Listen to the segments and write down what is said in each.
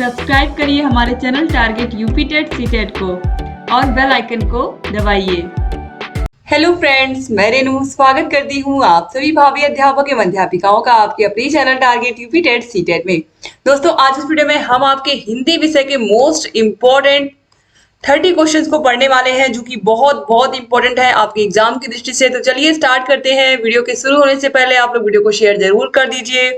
Subscribe करिए हमारे channel target UP TET CTET को और बेल आइकन को दबाइए। हेलो फ्रेंड्स, मैं रेनू स्वागत करती हूँ आप सभी भावी अध्यापक एवं अध्यापिकाओं का आपके अपने channel target UP TET CTET में। दोस्तों, आज इस वीडियो में हम आपके हिंदी विषय के मोस्ट इम्पोर्टेंट 30 क्वेश्चंस को पढ़ने वाले हैं, जो कि बहुत बहुत इंपॉर्टेंट है आपके एग्जाम की दृष्टि से। तो चलिए स्टार्ट करते हैं। वीडियो के शुरू होने से पहले आप लोग वीडियो को शेयर जरूर कर दीजिए।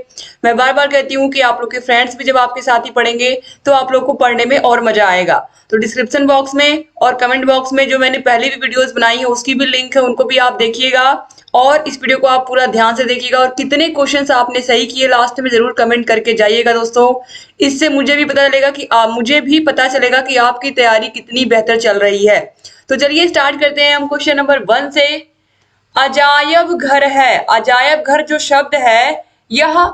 मैं बार बार कहती हूँ कि आप लोग के फ्रेंड्स भी जब आपके साथ ही पढ़ेंगे तो आप लोग को पढ़ने में और मजा आएगा। तो डिस्क्रिप्शन बॉक्स में और कमेंट बॉक्स में जो मैंने पहले भी वीडियोस बनाई है उसकी भी लिंक है, उनको भी आप देखिएगा और इस वीडियो को आप पूरा ध्यान से देखिएगा और कितने क्वेश्चंस आपने सही किए लास्ट में जरूर कमेंट करके जाइएगा दोस्तों। इससे मुझे भी पता चलेगा कि आपकी तैयारी कितनी बेहतर चल रही है। तो चलिए स्टार्ट करते हैं हम क्वेश्चन नंबर 1 से। अजायब घर है। अजायब घर जो शब्द है यह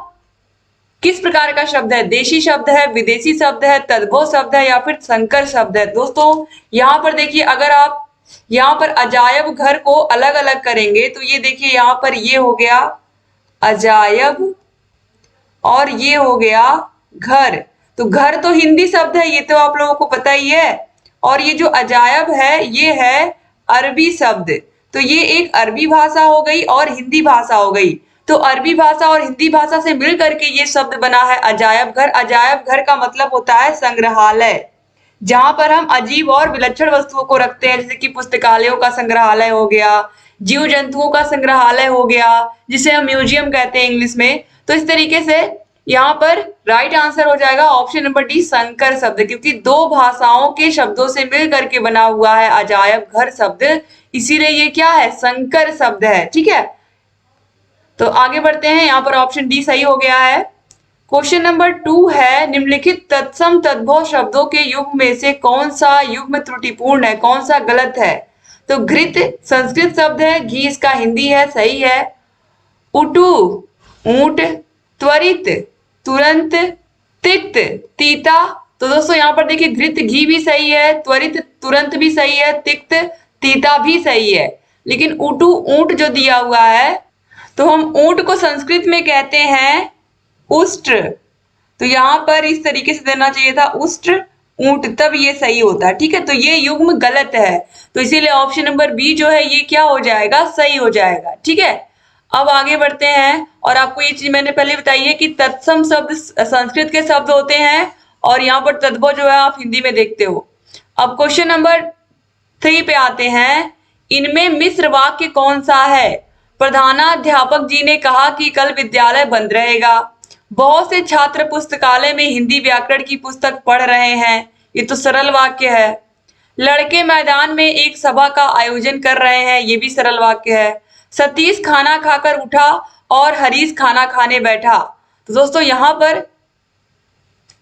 किस प्रकार का शब्द है? देशी शब्द है, विदेशी शब्द है, तद्भव शब्द है या फिर संकर शब्द है? दोस्तों यहाँ पर देखिए, अगर आप यहाँ पर अजायब घर को अलग अलग करेंगे तो ये देखिए, यहाँ पर ये हो गया अजायब और ये हो गया घर। तो घर तो हिंदी शब्द है, ये तो आप लोगों को पता ही है। और ये जो अजायब है ये है अरबी शब्द। तो ये एक अरबी भाषा हो गई और हिंदी भाषा हो गई। तो अरबी भाषा और हिंदी भाषा से मिल करके ये शब्द बना है अजायब घर। अजायब घर का मतलब होता है संग्रहालय, जहां पर हम अजीब और विलक्षण वस्तुओं को रखते हैं, जैसे कि पुस्तकालयों का संग्रहालय हो गया, जीव जंतुओं का संग्रहालय हो गया, जिसे हम म्यूजियम कहते हैं इंग्लिश में। तो इस तरीके से यहाँ पर राइट आंसर हो जाएगा ऑप्शन नंबर डी संकर शब्द, क्योंकि दो भाषाओं के शब्दों से मिल करके बना हुआ है अजायब घर शब्द, इसीलिए ये क्या है? संकर शब्द है। ठीक है, तो आगे बढ़ते हैं। यहाँ पर ऑप्शन डी सही हो गया है। क्वेश्चन नंबर 2 है, निम्नलिखित तत्सम तद्भव शब्दों के युग्म में से कौन सा युग्म त्रुटिपूर्ण है, कौन सा गलत है? तो घृत संस्कृत शब्द है, घी इसका हिंदी है, सही है। उटु ऊंट, त्वरित तुरंत, तिक्त तीता। तो दोस्तों यहाँ पर देखिए, घृत घी भी सही है, त्वरित तुरंत भी सही है, तिक्त तीता भी सही है। लेकिन उटु ऊंट जो दिया हुआ है, तो हम ऊंट को संस्कृत में कहते हैं उष्ट्र। तो यहाँ पर इस तरीके से देना चाहिए था उष्ट्र ऊंट, तब ये सही होता। ठीक है, तो ये युग्म गलत है, तो इसीलिए ऑप्शन नंबर बी जो है ये क्या हो जाएगा? सही हो जाएगा। ठीक है, अब आगे बढ़ते हैं। और आपको ये चीज मैंने पहले बताई है कि तत्सम शब्द संस्कृत के शब्द होते हैं और यहाँ पर तद्भव जो है आप हिंदी में देखते हो। अब क्वेश्चन नंबर 3 पे आते हैं। इनमें मिश्र वाक्य कौन सा है? प्रधानाध्यापक जी ने कहा कि कल विद्यालय बंद रहेगा। बहुत से छात्र पुस्तकालय में हिंदी व्याकरण की पुस्तक पढ़ रहे हैं। ये तो सरल वाक्य है। लड़के मैदान में एक सभा का आयोजन कर रहे हैं, ये भी सरल वाक्य है। सतीश खाना खाकर उठा और हरीश खाना खाने बैठा। तो दोस्तों यहाँ पर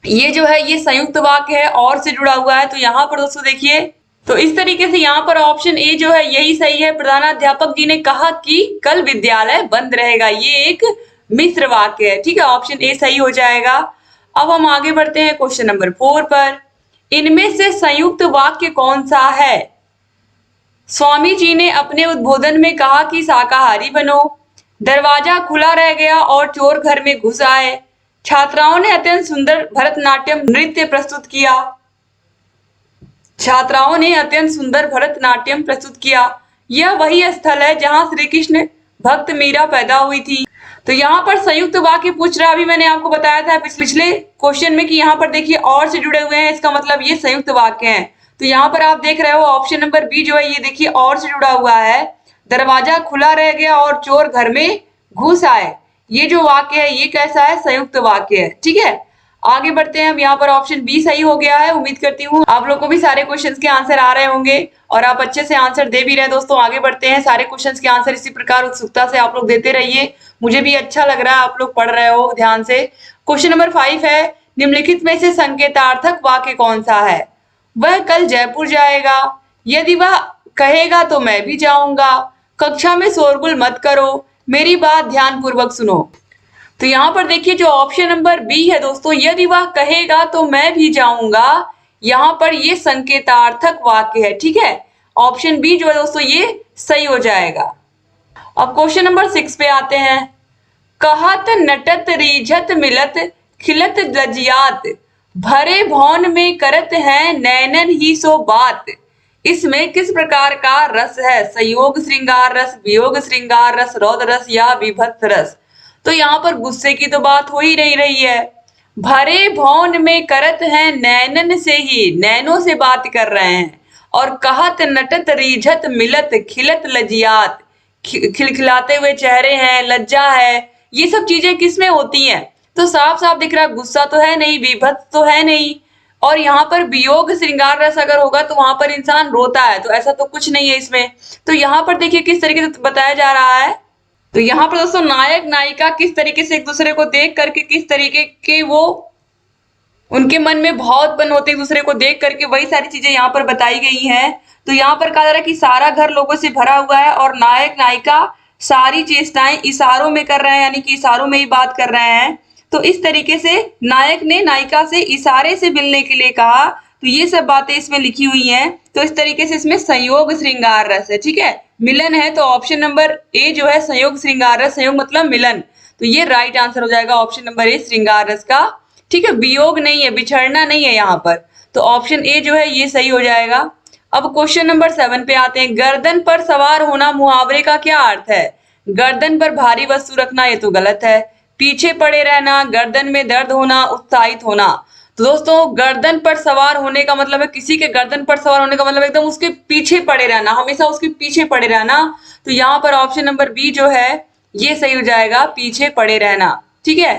ये जो है ये संयुक्त वाक्य है और से जुड़ा हुआ है। तो यहाँ पर दोस्तों देखिए, तो इस तरीके से यहाँ पर ऑप्शन ए जो है यही सही है। प्रधानाध्यापक जी ने कहा कि कल विद्यालय बंद रहेगा, ये एक मिश्र वाक्य है। ठीक है, ऑप्शन ए सही हो जाएगा। अब हम आगे बढ़ते हैं क्वेश्चन नंबर 4 पर। इनमें से संयुक्त वाक्य कौन सा है? स्वामी जी ने अपने उद्बोधन में कहा कि शाकाहारी बनो। दरवाजा खुला रह गया और चोर घर में घुस आए। छात्राओं ने अत्यंत सुंदर भरतनाट्यम नृत्य प्रस्तुत किया। छात्राओं ने अत्यंत सुंदर भरतनाट्यम प्रस्तुत किया। यह वही स्थल है जहां श्री कृष्ण भक्त मीरा पैदा हुई थी। तो यहाँ पर संयुक्त वाक्य पूछ रहा है। अभी मैंने आपको बताया था पिछले क्वेश्चन में कि यहाँ पर देखिए और से जुड़े हुए हैं, इसका मतलब ये संयुक्त वाक्य हैं। तो यहाँ पर आप देख रहे हो ऑप्शन नंबर बी जो है ये देखिए और से जुड़ा हुआ है। दरवाजा खुला रह गया और चोर घर में घुस आए, ये जो वाक्य है ये कैसा है? संयुक्त वाक्य है। ठीक है, आगे बढ़ते हैं। हम यहाँ पर ऑप्शन बी सही हो गया है। उम्मीद करती हूँ आप लोग को भी सारे क्वेश्चंस के आंसर आ रहे होंगे और आप अच्छे से आंसर दे भी रहे हैं। दोस्तों आगे बढ़ते हैं। सारे क्वेश्चंस के आंसर इसी प्रकार उत्सुकता से आप लोग देते रहिए, मुझे भी अच्छा लग रहा है आप लोग पढ़ रहे हो ध्यान से। क्वेश्चन नंबर 5 है, निम्नलिखित में से संकेतार्थक वाक्य कौन सा है? वह कल जयपुर जाएगा। यदि वह कहेगा तो मैं भी जाऊंगा। कक्षा में शोरगुल मत करो, मेरी बात ध्यान पूर्वक सुनो। तो यहाँ पर देखिए जो ऑप्शन नंबर बी है दोस्तों, यदि वह कहेगा तो मैं भी जाऊंगा, यहाँ पर ये संकेतार्थक वाक्य है। ठीक है, ऑप्शन बी जो है दोस्तों ये सही हो जाएगा। अब क्वेश्चन नंबर 6 पे आते हैं। कहत नटत रीझत मिलत खिलत लजियात भरे भवन में करत हैं नैनन ही सो बात। इसमें किस प्रकार का रस है? संयोग श्रृंगार रस, वियोग श्रृंगार रस, रौद्र रस या विभत्स रस? तो यहाँ पर गुस्से की तो बात हो ही नहीं रही है। भरे भवन में करत हैं नैनन से ही, नैनों से बात कर रहे हैं। और कहत नटत रीझत मिलत खिलत लजियात, खिलखिलाते हुए चेहरे हैं, लज्जा है, ये सब चीजें किसमें होती हैं? तो साफ साफ दिख रहा है गुस्सा तो है नहीं, विभत्स तो है नहीं। और यहाँ पर वियोग श्रृंगार रस अगर होगा तो वहां पर इंसान रोता है, तो ऐसा तो कुछ नहीं है इसमें। तो यहाँ पर देखिए किस तरीके से बताया जा रहा है। तो यहाँ पर दोस्तों नायक नायिका किस तरीके से एक दूसरे को देख करके किस तरीके के वो उनके मन में भाव उत्पन्न होते एक दूसरे को देख करके, वही सारी चीजें यहाँ पर बताई गई हैं। तो यहाँ पर कहा जा रहा है कि सारा घर लोगों से भरा हुआ है और नायक नायिका सारी चेष्टाएं इशारों में कर रहे हैं, यानी कि इशारों में ही बात कर रहे हैं। तो इस तरीके से नायक ने नायिका से इशारे से मिलने के लिए कहा। तो ये सब बातें इसमें लिखी हुई हैं। तो इस तरीके से इसमें संयोग श्रृंगार रस है, ठीक है। मिलन है तो ऑप्शन नंबर ए जो है संयोग श्रृंगार रस, संयोग मतलब मिलन, तो ये राइट आंसर हो जाएगा ऑप्शन नंबर ए श्रृंगार रस का, ठीक है। वियोग नहीं है, बिछड़ना नहीं है यहाँ पर, तो ऑप्शन ए जो है ये सही हो जाएगा। अब क्वेश्चन नंबर 7 पे आते हैं। गर्दन पर सवार होना मुहावरे का क्या अर्थ है? गर्दन पर भारी वस्तु रखना, ये तो गलत है। पीछे पड़े रहना, गर्दन में दर्द होना, उत्साहित होना। तो दोस्तों गर्दन पर सवार होने का मतलब है, किसी के गर्दन पर सवार होने का मतलब एकदम उसके पीछे पड़े रहना, हमेशा उसके पीछे पड़े रहना। तो यहाँ पर ऑप्शन नंबर बी जो है ये सही हो जाएगा, पीछे पड़े रहना, ठीक है।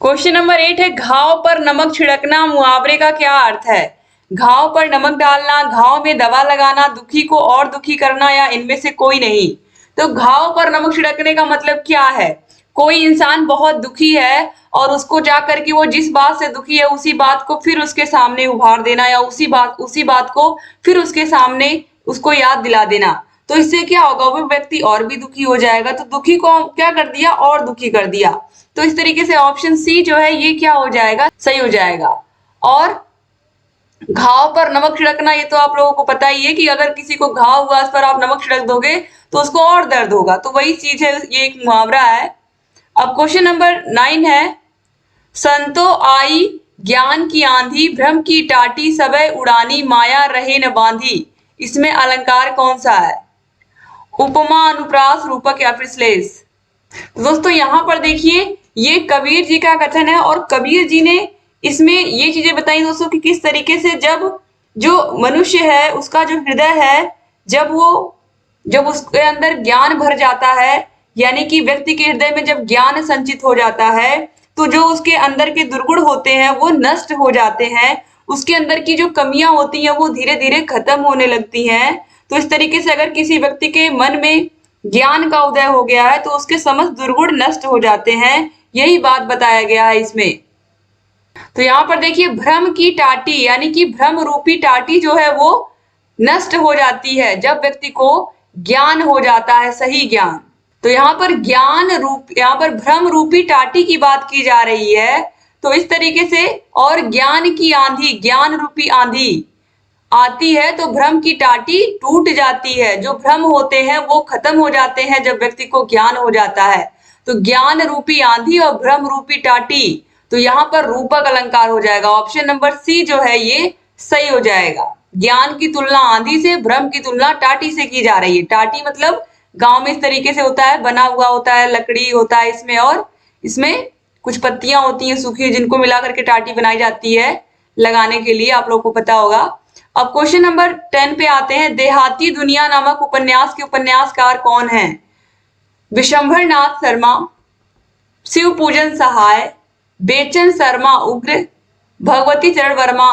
क्वेश्चन नंबर 8 है। घाव पर नमक छिड़कना मुहावरे का क्या अर्थ है? घाव पर नमक डालना, घाव में दवा लगाना, दुखी को और दुखी करना या इनमें से कोई नहीं। तो घाव पर नमक छिड़कने का मतलब क्या है? कोई इंसान बहुत दुखी है और उसको जा करके वो जिस बात से दुखी है उसी बात को फिर उसके सामने उभार देना, या उसी बात को फिर उसके सामने उसको याद दिला देना। तो इससे क्या होगा, वो व्यक्ति और भी दुखी हो जाएगा। तो दुखी को क्या कर दिया, और दुखी कर दिया। तो इस तरीके से ऑप्शन सी जो है ये क्या हो जाएगा, सही हो जाएगा। और घाव पर नमक छिड़कना, ये तो आप लोगों को पता ही है कि अगर किसी को घाव हुआ उस पर आप नमक छिड़क दोगे तो उसको और दर्द होगा, तो वही चीज है, ये एक मुहावरा है। अब क्वेश्चन नंबर 9 है। संतो आई ज्ञान की आंधी, भ्रम की टाटी, सबे उड़ानी, माया रहे न बांधी। इसमें अलंकार कौन सा है? उपमा, अनुप्रास, रूपक या फिर श्लेष? तो दोस्तों यहाँ पर देखिए ये कबीर जी का कथन है और कबीर जी ने इसमें ये चीजें बताई दोस्तों कि किस तरीके से जब जो मनुष्य है उसका जो हृदय है, जब उसके अंदर ज्ञान भर जाता है, यानी कि व्यक्ति के हृदय में जब ज्ञान संचित हो जाता है तो जो उसके अंदर के दुर्गुण होते हैं वो नष्ट हो जाते हैं, उसके अंदर की जो कमियां होती हैं वो धीरे धीरे खत्म होने लगती हैं। तो इस तरीके से अगर किसी व्यक्ति के मन में ज्ञान का उदय हो गया है तो उसके समस्त दुर्गुण नष्ट हो जाते हैं, यही बात बताया गया है इसमें। तो यहाँ पर देखिए भ्रम की टाटी, यानी कि भ्रम रूपी टाटी जो है वो नष्ट हो जाती है जब व्यक्ति को ज्ञान हो जाता है, सही ज्ञान। तो यहाँ पर भ्रम रूपी टाटी की बात की जा रही है। तो इस तरीके से, और ज्ञान की आंधी, ज्ञान रूपी आंधी आती है तो भ्रम की टाटी टूट जाती है, जो भ्रम होते हैं वो खत्म हो जाते हैं जब व्यक्ति को ज्ञान हो जाता है। तो ज्ञान रूपी आंधी और भ्रम रूपी टाटी, तो यहाँ पर रूपक अलंकार हो जाएगा, ऑप्शन नंबर सी जो है ये सही हो जाएगा। ज्ञान की तुलना आंधी से, भ्रम की तुलना टाटी से की जा रही है। टाटी मतलब गांव में इस तरीके से होता है, बना हुआ होता है, लकड़ी होता है इसमें, और इसमें कुछ पत्तियां होती हैं सूखी जिनको मिला करके टाटी बनाई जाती है लगाने के लिए, आप लोग को पता होगा। अब क्वेश्चन नंबर 10 पे आते हैं। देहाती दुनिया नामक उपन्यास के उपन्यासकार कौन है? विशंभर नाथ शर्मा, शिव पूजन सहाय, बेचन शर्मा उग्र, भगवती चरण वर्मा।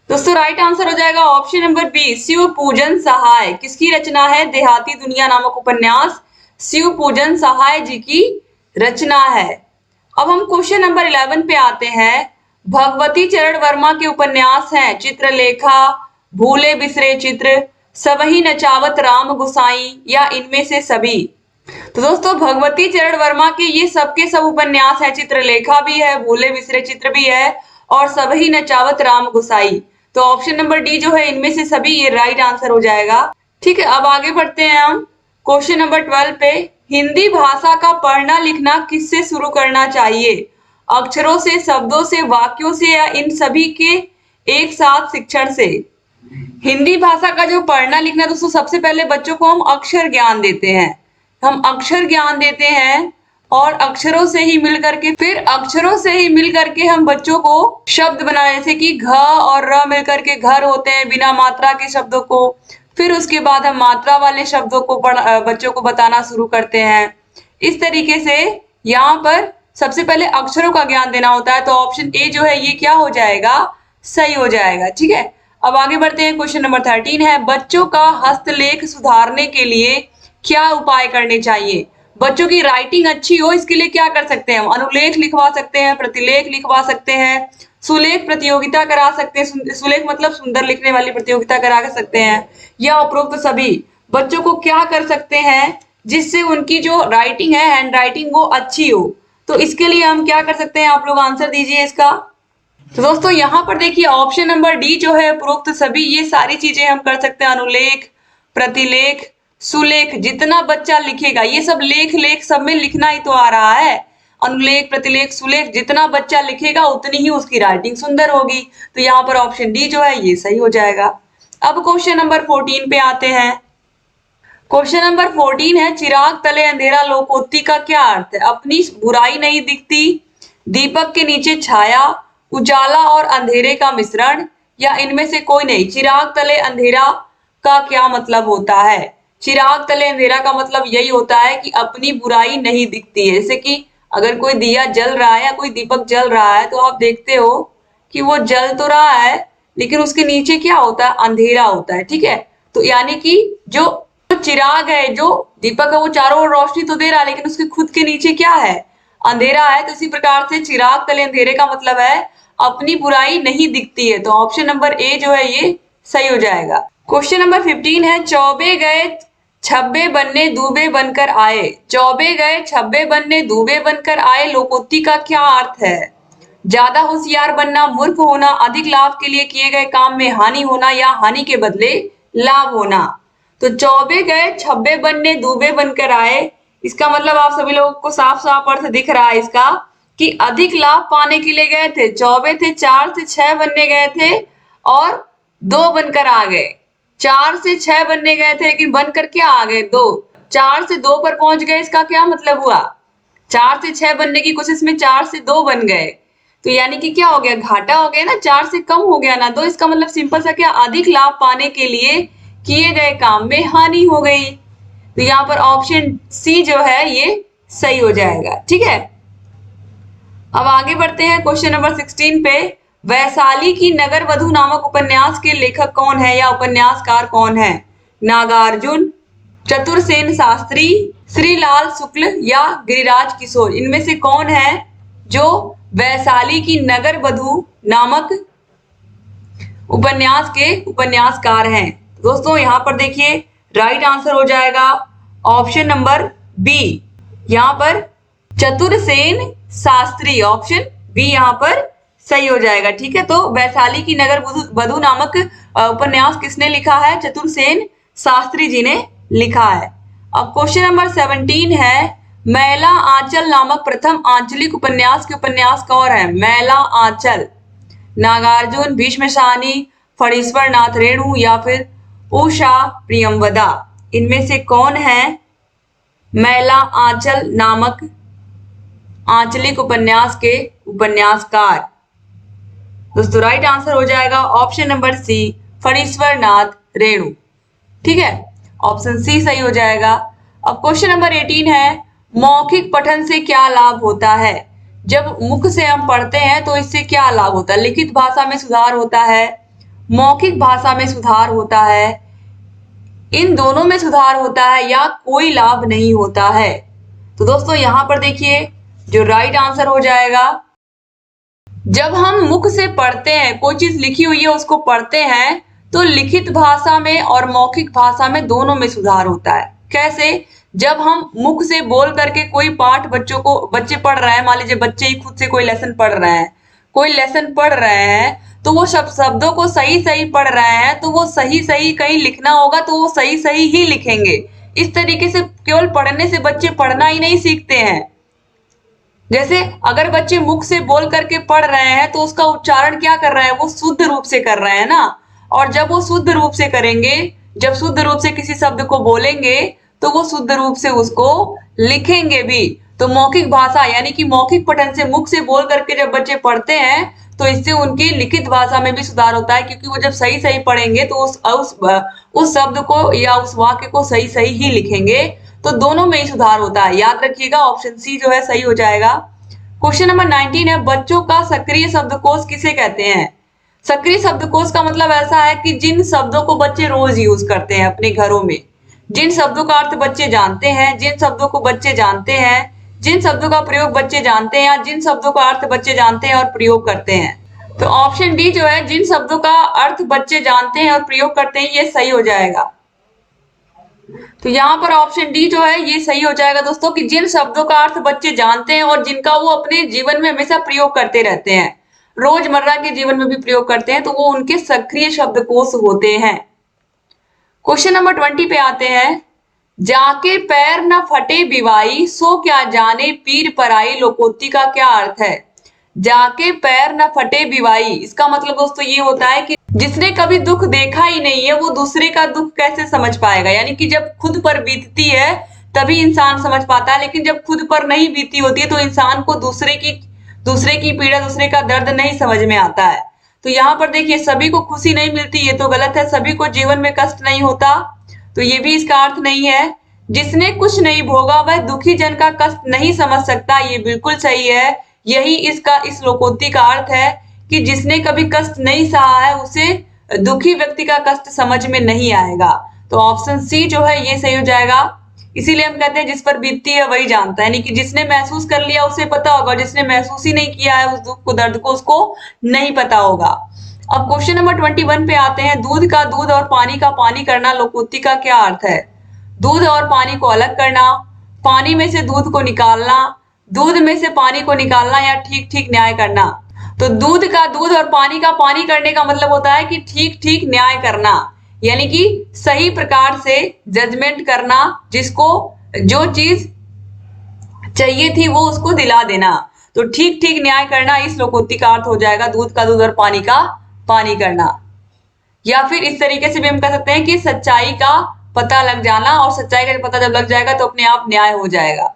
दोस्तों राइट आंसर हो जाएगा ऑप्शन नंबर बी, शिव पूजन सहाय। किसकी रचना है? देहाती दुनिया नामक उपन्यास शिव पूजन सहाय जी की रचना है। अब हम क्वेश्चन नंबर 11 पे आते हैं। भगवती चरण वर्मा के उपन्यास हैं चित्रलेखा, भूले बिसरे चित्र, सबही नचावत राम गुसाई या इनमें से सभी। तो दोस्तों भगवती चरण वर्मा के ये सबके सब उपन्यास है, चित्रलेखा भी है, भूले बिसरे चित्र भी है और सबही नचावत राम गुसाई। तो ऑप्शन नंबर डी जो है इनमें से सभी, ये राइट आंसर हो जाएगा। ठीक है, अब आगे बढ़ते हैं हम क्वेश्चन नंबर 12 पे। हिंदी भाषा का पढ़ना लिखना किससे शुरू करना चाहिए? अक्षरों से, शब्दों से, वाक्यों से या इन सभी के एक साथ शिक्षण से। हिंदी भाषा का जो पढ़ना लिखना दोस्तों, सबसे पहले बच्चों को हम अक्षर ज्ञान देते हैं। हम अक्षर ज्ञान देते हैं और अक्षरों से ही मिल करके, फिर अक्षरों से ही मिल करके हम बच्चों को शब्द बनाए, जैसे कि घ और र मिल करके घर होते हैं बिना मात्रा के शब्दों को। फिर उसके बाद हम मात्रा वाले शब्दों को बच्चों को बताना शुरू करते हैं। इस तरीके से यहाँ पर सबसे पहले अक्षरों का ज्ञान देना होता है। तो ऑप्शन ए जो है ये क्या हो जाएगा, सही हो जाएगा। ठीक है, अब आगे बढ़ते हैं। क्वेश्चन नंबर 13 है, बच्चों का हस्तलेख सुधारने के लिए क्या उपाय करने चाहिए। बच्चों की राइटिंग अच्छी हो, इसके लिए क्या कर सकते हैं हम, अनुलेख लिखवा सकते हैं, प्रतिलेख लिखवा सकते हैं, सुलेख प्रतियोगिता करा सकते हैं, सुलेख मतलब सुंदर लिखने वाली प्रतियोगिता करा सकते हैं, या उपरोक्त सभी। बच्चों को क्या कर सकते हैं जिससे उनकी जो राइटिंग है, हैंड राइटिंग, वो अच्छी हो। तो इसके लिए हम क्या कर सकते हैं, आप लोग आंसर दीजिए इसका। तो दोस्तों यहाँ पर देखिए ऑप्शन नंबर डी जो है, उपरोक्त सभी, ये सारी चीजें हम कर सकते हैं। अनुलेख, प्रतिलेख, सुलेख, जितना बच्चा लिखेगा, ये सब लेख लेख सब में लिखना ही तो आ रहा है। अनुलेख, प्रतिलेख, सुलेख, जितना बच्चा लिखेगा उतनी ही उसकी राइटिंग सुंदर होगी। तो यहाँ पर ऑप्शन डी जो है ये सही हो जाएगा। अब क्वेश्चन नंबर 14 पे आते हैं। क्वेश्चन नंबर 14 है, चिराग तले अंधेरा लोकोक्ति का क्या अर्थ है। अपनी बुराई नहीं दिखती, दीपक के नीचे छाया, उजाला और अंधेरे का मिश्रण, या इनमें से कोई नहीं। चिराग तले अंधेरा का क्या मतलब होता है। चिराग तले अंधेरा का मतलब यही होता है कि अपनी बुराई नहीं दिखती है। जैसे कि अगर कोई दिया जल रहा है या कोई दीपक जल रहा है, तो आप देखते हो कि वो जल तो रहा है लेकिन उसके नीचे क्या होता है, अंधेरा होता है। ठीक है, तो यानी कि जो चिराग है, जो दीपक है, वो चारों ओर रोशनी तो दे रहा है लेकिन उसके खुद के नीचे क्या है, अंधेरा है। तो इसी प्रकार से चिराग तले अंधेरे का मतलब है अपनी बुराई नहीं दिखती है। तो ऑप्शन नंबर ए जो है ये सही हो जाएगा। क्वेश्चन नंबर 15 है, चौबे गए छब्बे बनने दूबे बनकर आए। चौबे गए छब्बे बनने दूबे बनकर आए लोकोक्ति का क्या अर्थ है। ज्यादा होशियार बनना, मूर्ख होना, अधिक लाभ के लिए किए गए काम में हानि होना, या हानि के बदले लाभ होना। तो चौबे गए छब्बे बनने दूबे बनकर आए, इसका मतलब आप सभी लोगों को साफ साफ अर्थ दिख रहा है इसका, कि अधिक लाभ पाने के लिए गए थे। चौबे थे, 4 से 6 बनने गए थे और 2 बनकर आ गए। 4 से 6 बनने गए थे लेकिन बनकर क्या आ गए, 2। 4 से 2 पर पहुंच गए, इसका क्या मतलब हुआ, 4 से 6 बनने की कोशिश में 4 से 2 बन गए। तो यानी कि क्या हो गया, घाटा हो गया ना, 4 से कम हो गया ना 2। इसका मतलब सिंपल सा क्या, अधिक लाभ पाने के लिए किए गए काम में हानि हो गई। तो यहाँ पर ऑप्शन सी जो है ये सही हो जाएगा। ठीक है, अब आगे बढ़ते हैं क्वेश्चन नंबर 16 पे। वैशाली की नगर वधु नामक उपन्यास के लेखक कौन है या उपन्यासकार कौन है। नागार्जुन, चतुरसेन शास्त्री, श्रीलाल शुक्ल, या गिरिराज किशोर। इनमें से कौन है जो वैशाली की नगर वधु नामक उपन्यास के उपन्यासकार हैं। दोस्तों यहाँ पर देखिए राइट आंसर हो जाएगा ऑप्शन नंबर बी, यहाँ पर चतुरसेन शास्त्री। ऑप्शन बी यहाँ पर सही हो जाएगा। ठीक है, तो वैशाली की नगर वधु नामक उपन्यास किसने लिखा है, चतुरसेन शास्त्री जी ने लिखा है। अब क्वेश्चन नंबर 17 है, मैला आंचल नामक प्रथम आंचलिक उपन्यास के उपन्यासकार है। मैला आंचल, नागार्जुन, भीष्मशानी, फणीश्वर नाथ रेणु, या फिर उषा प्रियमवदा। इनमें से कौन है मैला आंचल नामक आंचलिक उपन्यास के उपन्यासकार। दोस्तों राइट आंसर हो जाएगा option number C, Phanishwar Nath Renu. ठीक है, ऑप्शन सी सही हो जाएगा। अब क्वेश्चन नंबर 18 है, मौखिक पठन से क्या लाभ होता है। जब मुख से हम पढ़ते हैं तो इससे क्या लाभ होता है। लिखित भाषा में सुधार होता है, मौखिक भाषा में सुधार होता है, इन दोनों में सुधार होता है, या कोई लाभ नहीं होता है। तो दोस्तों यहाँ पर देखिए जो राइट आंसर हो जाएगा, जब हम मुख से पढ़ते हैं, कोई चीज लिखी हुई है उसको पढ़ते हैं, तो लिखित भाषा में और मौखिक भाषा में दोनों में सुधार होता है। कैसे, जब हम मुख से बोल करके कोई पाठ बच्चे पढ़ रहे हैं, मान लीजिए बच्चे ही खुद से कोई लेसन पढ़ रहे हैं, कोई लेसन पढ़ रहे हैं, तो वो शब्दों को सही सही पढ़ रहे हैं, तो वो सही सही कहीं लिखना होगा तो वो सही सही ही लिखेंगे। इस तरीके से केवल पढ़ने से बच्चे पढ़ना ही नहीं सीखते हैं, जैसे अगर बच्चे मुख से बोल करके पढ़ रहे हैं तो उसका उच्चारण क्या कर रहे हैं, वो शुद्ध रूप से कर रहे हैं ना। और जब वो शुद्ध रूप से करेंगे, जब शुद्ध रूप से किसी शब्द को बोलेंगे तो वो शुद्ध रूप से उसको लिखेंगे भी। तो मौखिक भाषा यानी कि मौखिक पठन से, मुख से बोल करके जब बच्चे पढ़ते हैं तो इससे उनकी लिखित भाषा में भी सुधार होता है, क्योंकि वो जब सही सही पढ़ेंगे तो उस शब्द को या उस वाक्य को सही सही ही लिखेंगे। तो दोनों में ही सुधार होता है। याद रखिएगा, ऑप्शन सी जो है सही हो जाएगा। क्वेश्चन नंबर 19 है, बच्चों का सक्रिय शब्दकोश किसे कहते हैं। सक्रिय शब्दकोश का मतलब ऐसा है कि जिन शब्दों को बच्चे रोज यूज करते हैं अपने घरों में, जिन शब्दों का अर्थ बच्चे जानते हैं, जिन शब्दों को बच्चे जानते हैं, जिन शब्दों का प्रयोग बच्चे जानते हैं, या जिन शब्दों का अर्थ बच्चे जानते हैं और प्रयोग करते हैं। तो ऑप्शन डी जो है, जिन शब्दों का अर्थ बच्चे जानते हैं और प्रयोग करते हैं, ये सही हो जाएगा। तो यहाँ पर ऑप्शन डी जो है ये सही हो जाएगा दोस्तों, कि जिन शब्दों का अर्थ बच्चे जानते हैं और जिनका वो अपने जीवन में हमेशा प्रयोग करते रहते हैं, रोजमर्रा के जीवन में भी प्रयोग करते हैं, तो वो उनके सक्रिय शब्दकोश होते हैं। क्वेश्चन नंबर 20 पे आते हैं, जाके पैर न फटे बिवाई, सो क्या जाने पीर पराई, लोकोक्ति का क्या अर्थ है। जाके पैर न फटे बिवाई, इसका मतलब दोस्तों ये होता है कि जिसने कभी दुख देखा ही नहीं है वो दूसरे का दुख कैसे समझ पाएगा। यानी कि जब खुद पर बीतती है तभी इंसान समझ पाता है, लेकिन जब खुद पर नहीं बीती होती है तो इंसान को दूसरे की पीड़ा, दूसरे का दर्द नहीं समझ में आता है। तो यहाँ पर देखिए, सभी को खुशी नहीं मिलती, ये तो गलत है। सभी को जीवन में कष्ट नहीं होता, तो ये भी इसका अर्थ नहीं है। जिसने कुछ नहीं भोगा वह दुखी जन का कष्ट नहीं समझ सकता, ये बिल्कुल सही है। यही इस लोकोक्ति का अर्थ है कि जिसने कभी कष्ट नहीं सहा है उसे दुखी व्यक्ति का कष्ट समझ में नहीं आएगा। तो ऑप्शन सी जो है ये सही हो जाएगा। इसीलिए हम कहते हैं जिस पर बीतती है वही जानता है, यानी कि जिसने महसूस कर लिया उसे पता होगा, जिसने महसूस ही नहीं किया है उस दुख को, दर्द को, उसको नहीं पता होगा। अब क्वेश्चन नंबर 21 पे आते हैं, दूध का दूध और पानी का पानी करना, लोकोक्ति का क्या अर्थ है। दूध और पानी को अलग करना, पानी में से दूध को निकालना, दूध में से पानी को निकालना, या ठीक ठीक न्याय करना। तो दूध का दूध और पानी का पानी करने का मतलब होता है कि ठीक ठीक न्याय करना, यानी कि सही प्रकार से जजमेंट करना, जिसको जो चीज चाहिए थी वो उसको दिला देना। तो ठीक ठीक न्याय करना इस लोकोक्ति का अर्थ हो जाएगा, दूध का दूध और पानी का पानी करना। या फिर इस तरीके से भी हम कह सकते हैं कि सच्चाई का पता लग जाना, और सच्चाई का पता जब लग जाएगा तो अपने आप न्याय हो जाएगा।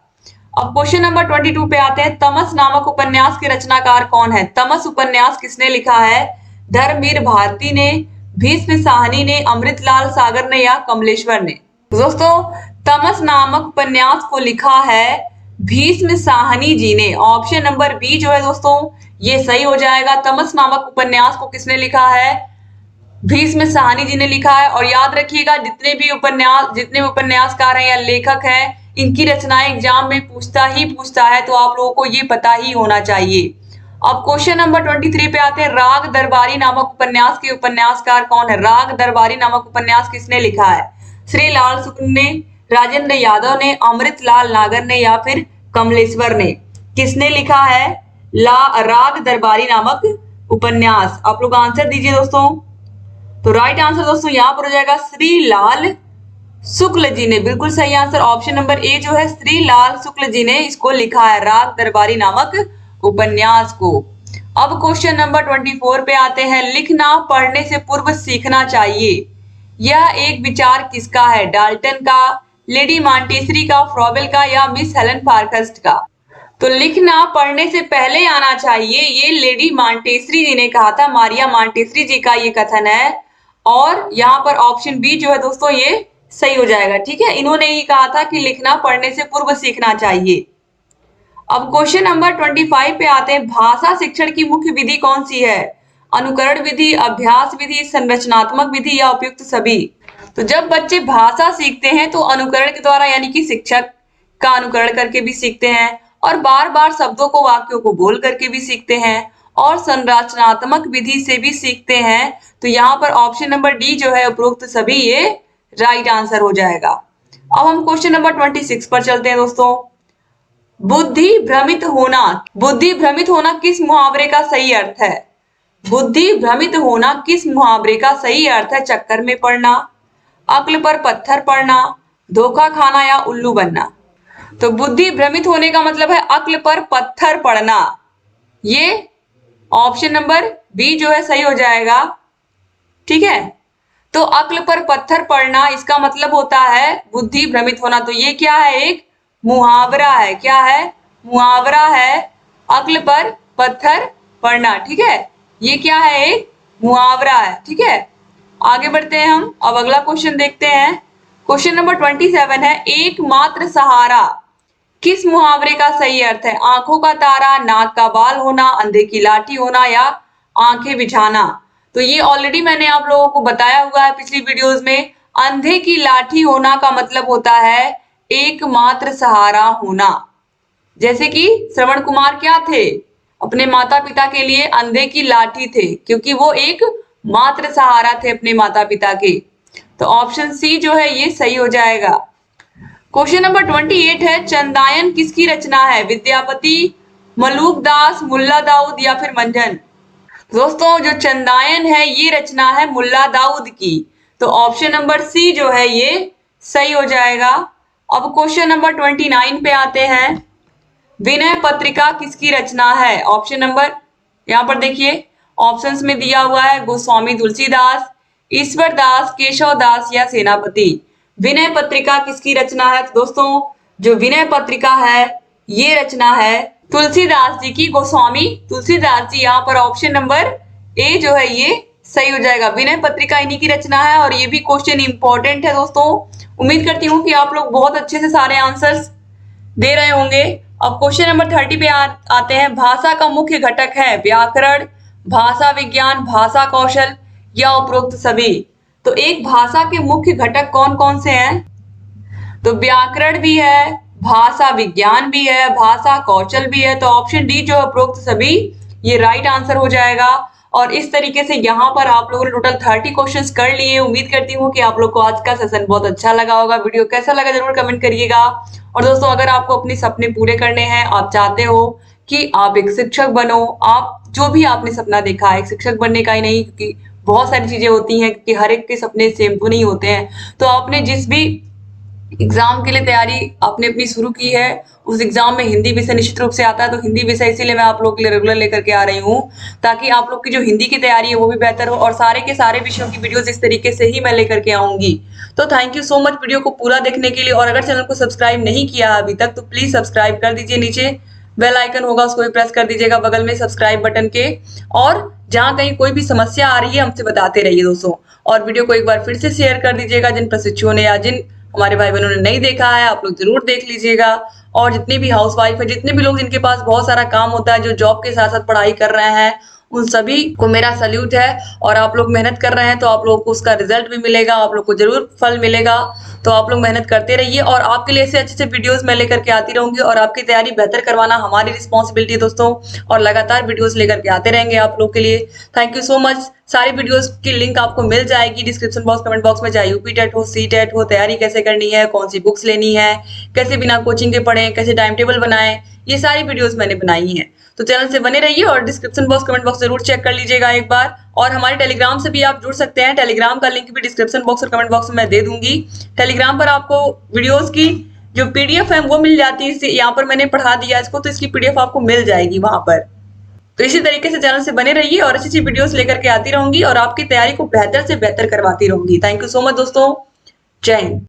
अब क्वेश्चन नंबर 22 पे आते हैं, तमस नामक उपन्यास के रचनाकार कौन है। तमस उपन्यास किसने लिखा है। धर्मवीर भारती ने, भीष्म साहनी ने, अमृतलाल सागर ने, या कमलेश्वर ने। दोस्तों, तमस नामक उपन्यास को लिखा है भीष्म साहनी जी ने। ऑप्शन नंबर बी जो है दोस्तों ये सही हो जाएगा। तमस नामक उपन्यास को किसने लिखा है, भीष्म साहनी जी ने लिखा है। और याद रखिएगा, जितने भी उपन्यासकार हैं या लेखक हैं, इनकी रचनाएं एग्जाम में पूछता है, तो आप लोगों को ये पता ही होना चाहिए। अब क्वेश्चन नंबर 23 पे आते हैं, राग दरबारी नामक उपन्यास के उपन्यासकार कौन है। राग दरबारी नामक उपन्यास किसने लिखा है। श्री लाल शुक्ल ने, राजेंद्र यादव ने, अमृतलाल नागर ने, या फिर कमलेश्वर ने। किसने लिखा है राग दरबारी नामक उपन्यास। आप लोग आंसर दीजिए दोस्तों। तो राइट आंसर दोस्तों यहाँ पर हो जाएगा श्री लाल शुक्ल जी ने। बिल्कुल सही आंसर ऑप्शन नंबर ए जो है, श्री लाल शुक्ल जी ने इसको लिखा है, राग दरबारी नामक उपन्यास को। अब क्वेश्चन नंबर 24 पे आते हैं, लिखना पढ़ने से पूर्व सीखना चाहिए, यह एक विचार किसका है। डाल्टन का, लेडी मॉन्टेसरी का, फ्रॉबेल का, या मिस हेलन पार्कस्ट का। तो लिखना पढ़ने से पहले आना चाहिए, ये लेडी मॉन्टेसरी जी ने कहा था, मारिया मॉन्टेसरी जी का ये कथन है। और यहाँ पर ऑप्शन बी जो है दोस्तों ये सही हो जाएगा। ठीक है, इन्होंने ही कहा था कि लिखना पढ़ने से पूर्व सीखना चाहिए। अब क्वेश्चन नंबर 25 पे आते हैं, भाषा शिक्षण की मुख्य विधि कौन सी है। अनुकरण विधि, अभ्यास विधि, संरचनात्मक विधि, या उपयुक्त सभी। तो जब बच्चे भाषा सीखते हैं तो अनुकरण के द्वारा, यानी कि शिक्षक का अनुकरण करके भी सीखते हैं, और बार बार शब्दों को, वाक्यों को बोल करके भी सीखते हैं, और संरचनात्मक विधि से भी सीखते हैं। तो यहाँ पर ऑप्शन नंबर डी जो है, उपरोक्त सभी, ये राइट आंसर हो जाएगा। अब हम क्वेश्चन नंबर 26 पर चलते हैं दोस्तों। बुद्धि भ्रमित होना किस मुहावरे का सही अर्थ है। बुद्धि भ्रमित होना किस मुहावरे का सही अर्थ है। चक्कर में पड़ना, अक्ल पर पत्थर पड़ना, धोखा खाना, या उल्लू बनना। तो बुद्धि भ्रमित होने का मतलब है अक्ल पर पत्थर पड़ना। ये ऑप्शन नंबर बी जो है सही हो जाएगा। ठीक है, तो अक्ल पर पत्थर पड़ना इसका मतलब होता है बुद्धि भ्रमित होना। तो ये क्या है, एक मुहावरा है। क्या है, मुहावरा है, अक्ल पर पत्थर पड़ना। ठीक है, ये क्या है, एक मुहावरा है। ठीक है, आगे बढ़ते हैं हम। अब अगला क्वेश्चन देखते हैं। क्वेश्चन नंबर 27 है, एकमात्र सहारा किस मुहावरे का सही अर्थ है? आंखों का तारा, नाक का बाल होना, अंधे की लाठी होना या आंखें बिछाना। तो ये ऑलरेडी मैंने आप लोगों को बताया हुआ है पिछली वीडियोस में। अंधे की लाठी होना का मतलब होता है एकमात्र सहारा होना। जैसे कि श्रवण कुमार क्या थे, अपने माता पिता के लिए अंधे की लाठी थे, क्योंकि वो एक मात्र सहारा थे अपने माता पिता के। तो ऑप्शन सी जो है ये सही हो जाएगा। क्वेश्चन नंबर 28 है, चंदायन किसकी रचना है? विद्यापति, मलूक दास, मुल्ला दाऊद या फिर मंजन। दोस्तों जो चंदायन है ये रचना है मुल्ला दाऊद की। तो ऑप्शन नंबर सी जो है ये सही हो जाएगा। अब क्वेश्चन नंबर 29 पे आते हैं। विनय पत्रिका किसकी रचना है? ऑप्शन नंबर यहाँ पर देखिए, ऑप्शंस में दिया हुआ है गोस्वामी तुलसीदास, ईश्वर दास, केशव दास या सेनापति। विनय पत्रिका किसकी रचना है? तो दोस्तों जो विनय पत्रिका है ये रचना है तुलसीदास जी की, गोस्वामी तुलसीदास जी। यहाँ पर ऑप्शन नंबर ए जो है ये सही हो जाएगा। विनय पत्रिका इन्हीं की रचना है और ये भी क्वेश्चन इंपॉर्टेंट है दोस्तों। उम्मीद करती हूँ कि आप लोग बहुत अच्छे से सारे आंसर्स दे रहे होंगे। अब क्वेश्चन नंबर 30 पे आते हैं। भाषा का मुख्य घटक है व्याकरण, भाषा विज्ञान, भाषा कौशल या उपरोक्त सभी। तो एक भाषा के मुख्य घटक कौन कौन से हैं? तो व्याकरण भी है, भाषा विज्ञान भी है, भाषा कौशल भी है। तो ऑप्शन डी जो उपरोक्त सभी ये राइट आंसर हो जाएगा। और इस तरीके से यहाँ पर आप लोगों ने टोटल 30 क्वेश्चंस कर लिए। उम्मीद करती हूँ कि आप लोग को आज का सेशन बहुत अच्छा लगा होगा। वीडियो कैसा लगा जरूर कमेंट करिएगा। और दोस्तों अगर आपको अपने सपने पूरे करने हैं, आप चाहते हो कि आप एक शिक्षक बनो, आप जो भी आपने सपना देखा है, एक शिक्षक बनने का ही नहीं, क्योंकि बहुत सारी चीजें होती हैं कि हर एक के सपने सेम तो नहीं होते हैं। तो आपने जिस भी एग्जाम के लिए तैयारी आपने अपनी शुरू की है, उस एग्जाम में हिंदी विषय निश्चित रूप से आता है। तो हिंदी विषय इसीलिए मैं आप लोग के लिए रेगुलर लेकर के आ रही हूँ, ताकि आप लोग की जो हिंदी की तैयारी है वो भी बेहतर हो। और सारे के सारे विषयों की वीडियोस इस तरीके से ही मैं लेकर के आऊंगी। तो thank you so much video को पूरा देखने के लिए। और अगर चैनल को सब्सक्राइब नहीं किया अभी तक तो प्लीज सब्सक्राइब कर दीजिए। नीचे बेल आइकन होगा उसको भी प्रेस कर दीजिएगा बगल में सब्सक्राइब बटन के। और जहां कहीं कोई भी समस्या आ रही है हमसे बताते रहिए दोस्तों। और वीडियो को एक बार फिर से शेयर कर दीजिएगा। जिन प्रशिक्षुओं ने या जिन हमारे भाई बहनों ने नहीं देखा है आप लोग जरूर देख लीजिएगा। और जितने भी हाउस वाइफ है, जितने भी लोग जिनके पास बहुत सारा काम होता है, जो जॉब के साथ साथ पढ़ाई कर रहे हैं, उन सभी को मेरा सल्यूट है। और आप लोग मेहनत कर रहे हैं तो आप लोगों को उसका रिजल्ट भी मिलेगा, आप लोग को जरूर फल मिलेगा। तो आप लोग मेहनत करते रहिए और आपके लिए ऐसे अच्छे से वीडियोस मैं लेकर के आती रहूंगी। और आपकी तैयारी बेहतर करवाना हमारी रिस्पॉन्सिबिलिटी है दोस्तों। और लगातार वीडियोस लेकर के आते रहेंगे आप लोग के लिए। Thank you so much. सारी वीडियोस की लिंक आपको मिल जाएगी डिस्क्रिप्शन बॉक्स, कमेंट बॉक्स में। चाहे यूपी टेट हो, सी टेट हो, तैयारी कैसे करनी है, कौन सी बुक्स लेनी है, कैसे बिना कोचिंग के पढ़ें, कैसे टाइम टेबल बनाएं, ये सारी वीडियोस मैंने बनाई हैं। तो चैनल से बने रहिए और डिस्क्रिप्शन बॉक्स, कमेंट बॉक्स जरूर चेक कर लीजिएगा एक बार। और हमारे टेलीग्राम से भी आप जुड़ सकते हैं। टेलीग्राम का लिंक भी डिस्क्रिप्शन बॉक्स और कमेंट बॉक्स में मैं दे दूंगी। टेलीग्राम पर आपको वीडियोस की जो पीडीएफ है वो मिल जाती है। यहाँ पर मैंने पढ़ा दिया इसको, तो इसकी पीडीएफ आपको मिल जाएगी वहां पर। तो इसी तरीके से चैनल से बने रहिए और अच्छी अच्छी वीडियोस लेकर के आती रहूंगी और आपकी तैयारी को बेहतर से बेहतर करवाती रहूंगी। थैंक यू सो मच दोस्तों। जय हिंद।